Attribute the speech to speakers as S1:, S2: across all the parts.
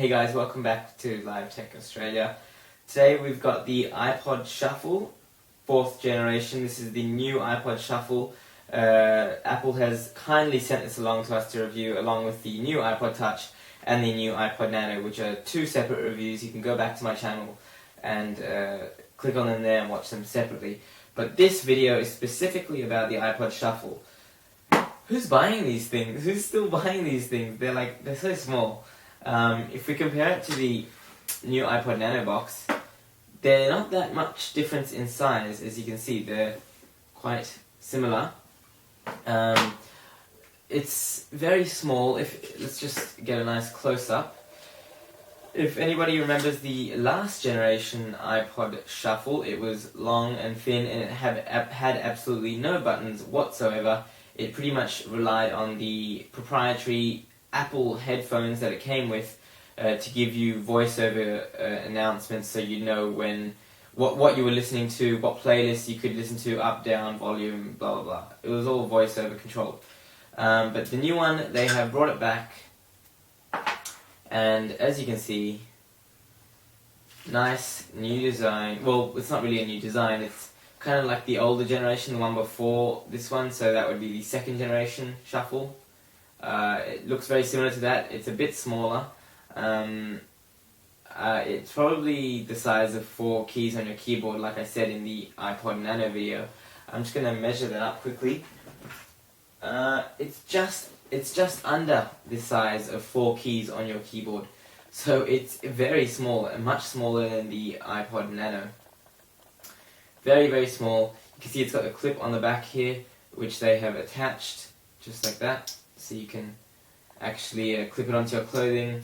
S1: Hey guys, welcome back to Live Tech Australia. Today we've got the iPod Shuffle, 4th generation. This is the new iPod Shuffle. Apple has kindly sent this along to us to review, along with the new iPod Touch and the new iPod Nano, which are two separate reviews. You can go back to my channel and click on them there and watch them separately. But this video is specifically about the iPod Shuffle. Who's buying these things? Who's still buying these things? They're so small. If we compare it to the new iPod Nano box, they're not that much difference in size. As you can see, they're quite similar. It's very small. Let's just get a nice close-up. If anybody remembers the last generation iPod Shuffle, it was long and thin and it had absolutely no buttons whatsoever. It pretty much relied on the proprietary Apple headphones that it came with to give you voiceover announcements, so you know what you were listening to, what playlists you could listen to, up, down, volume, blah blah blah. It was all voiceover controlled. But the new one, they have brought it back, and as you can see, nice new design. Well, it's not really a new design, it's kind of like the older generation, the one before this one, so that would be the 2nd generation Shuffle. It looks very similar to that. It's a bit smaller. It's probably the size of 4 keys on your keyboard, like I said in the iPod Nano video. I'm just going to measure that up quickly. It's just under the size of 4 keys on your keyboard. So it's very small, and much smaller than the iPod Nano. Very, very small. You can see it's got a clip on the back here, which they have attached, just like that. So you can actually clip it onto your clothing.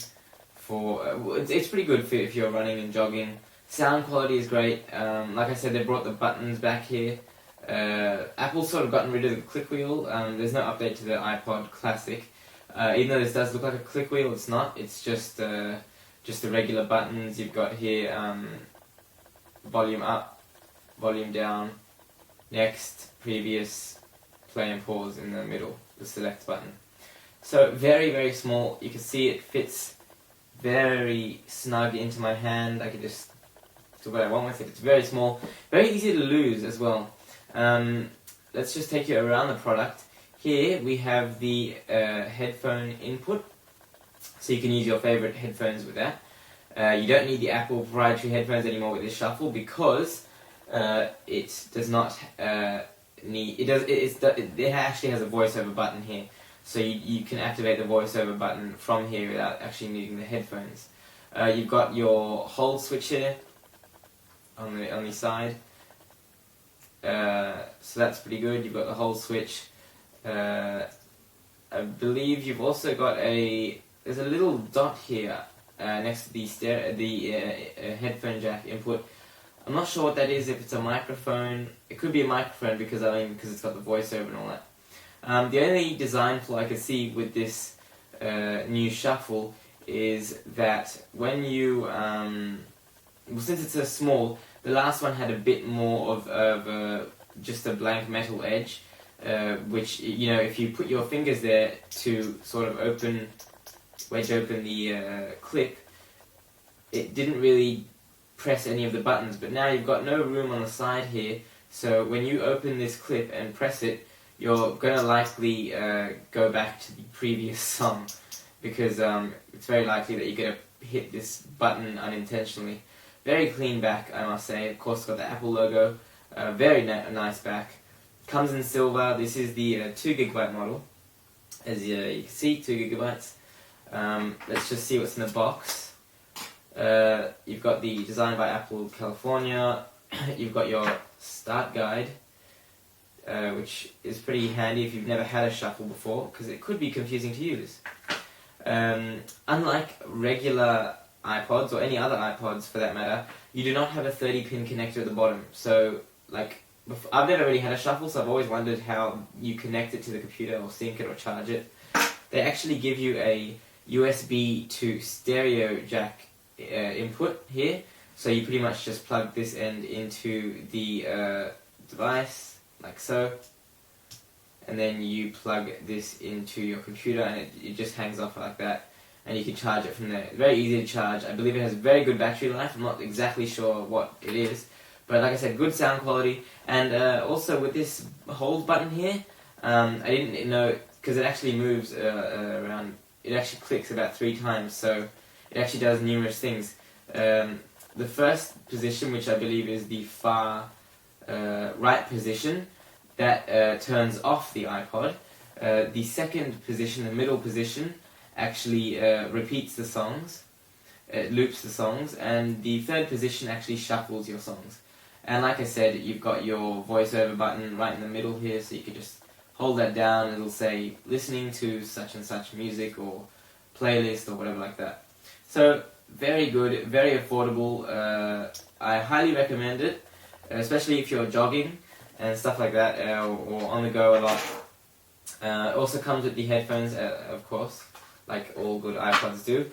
S1: It's pretty good for if you're running and jogging. Sound quality is great. Like I said, they brought the buttons back here. Apple's sort of gotten rid of the click wheel. There's no update to the iPod Classic. Even though this does look like a click wheel, it's not. It's just the regular buttons. You've got here volume up, volume down, next, previous, play and pause in the middle, the select button. So very, very small. You can see it fits very snug into my hand. I can just do what I want with it. It's very small, very easy to lose as well. Let's just take you around the product. Here we have the headphone input, so you can use your favorite headphones with that. You don't need the Apple proprietary headphones anymore with this Shuffle, because it does not need. It actually has a voiceover button here. So you can activate the voiceover button from here without actually needing the headphones. You've got your hold switch here on the side. So that's pretty good. You've got the hold switch. I believe you've also got there's a little dot here next to the headphone jack input. I'm not sure what that is. If it's a microphone, it could be a microphone because it's got the voiceover and all that. The only design flaw I could see with this new Shuffle is that when you, since it's so small, the last one had a bit more of just a blank metal edge, which, you know, if you put your fingers there to sort of wedge open the clip, it didn't really press any of the buttons. But now you've got no room on the side here, so when you open this clip and press it, you're going to likely go back to the previous song, because it's very likely that you're going to hit this button unintentionally. Very clean back, I must say. Of course, it's got the Apple logo. Very nice back. Comes in silver. This is the 2GB model. As you can see, 2GB. Let's just see what's in the box. You've got the Designed by Apple California. You've got your start guide, which is pretty handy if you've never had a Shuffle before, because it could be confusing to use. Unlike regular iPods, or any other iPods for that matter, you do not have a 30-pin connector at the bottom. So, I've never really had a Shuffle, so I've always wondered how you connect it to the computer or sync it or charge it. They actually give you a USB to stereo jack input here, so you pretty much just plug this end into the device, like so, and then you plug this into your computer and it just hangs off like that. and you can charge it from there. Very easy to charge. I believe it has very good battery life. I'm not exactly sure what it is, but like I said, good sound quality. And also with this hold button here, I didn't know, because it actually moves around. It actually clicks about 3 times, so it actually does numerous things. The first position, which I believe is the far right position, that turns off the iPod. The second position, the middle position, actually repeats the songs. It loops the songs, and the third position actually shuffles your songs. And like I said, you've got your voiceover button right in the middle here, so you can just hold that down and it'll say listening to such and such music or playlist or whatever like that. So very good, very affordable. I highly recommend it, especially if you're jogging and stuff like that, or on the go a lot. It also comes with the headphones, of course, like all good iPods do.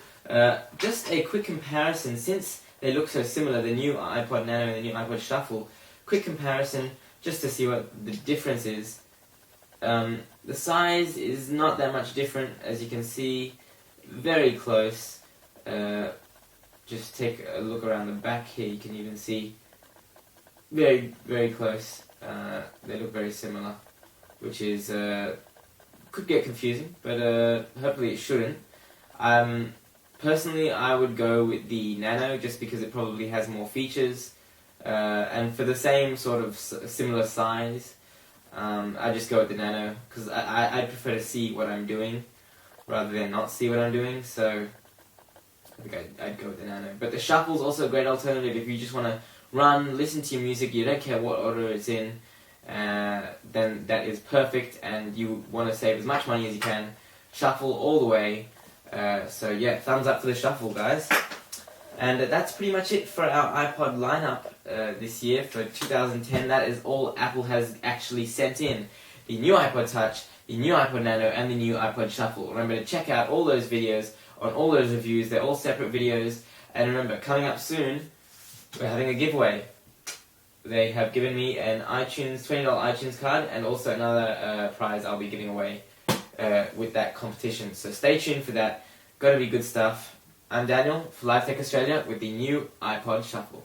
S1: Just a quick comparison, since they look so similar, the new iPod Nano and the new iPod Shuffle. Quick comparison, just to see what the difference is. The size is not that much different, as you can see, very close. Just take a look around the back here, you can even see very, very close. They look very similar, which is could get confusing, but hopefully it shouldn't. Personally, I would go with the Nano just because it probably has more features, and for the same sort of similar size, I just go with the Nano because I prefer to see what I'm doing rather than not see what I'm doing. So I think I'd go with the Nano. But the Shuffle's also a great alternative if you just want to run, listen to your music, you don't care what order it's in, then that is perfect, and you want to save as much money as you can. Shuffle all the way. So yeah, thumbs up for the Shuffle, guys. And that's pretty much it for our iPod lineup this year for 2010. That is all Apple has actually sent in. The new iPod Touch, the new iPod Nano, and the new iPod Shuffle. Remember to check out all those videos on all those reviews. They're all separate videos. And remember, coming up soon, we're having a giveaway. They have given me an iTunes $20 iTunes card, and also another prize I'll be giving away with that competition. So stay tuned for that. Gotta be good stuff. I'm Daniel for Live Tech Australia with the new iPod Shuffle.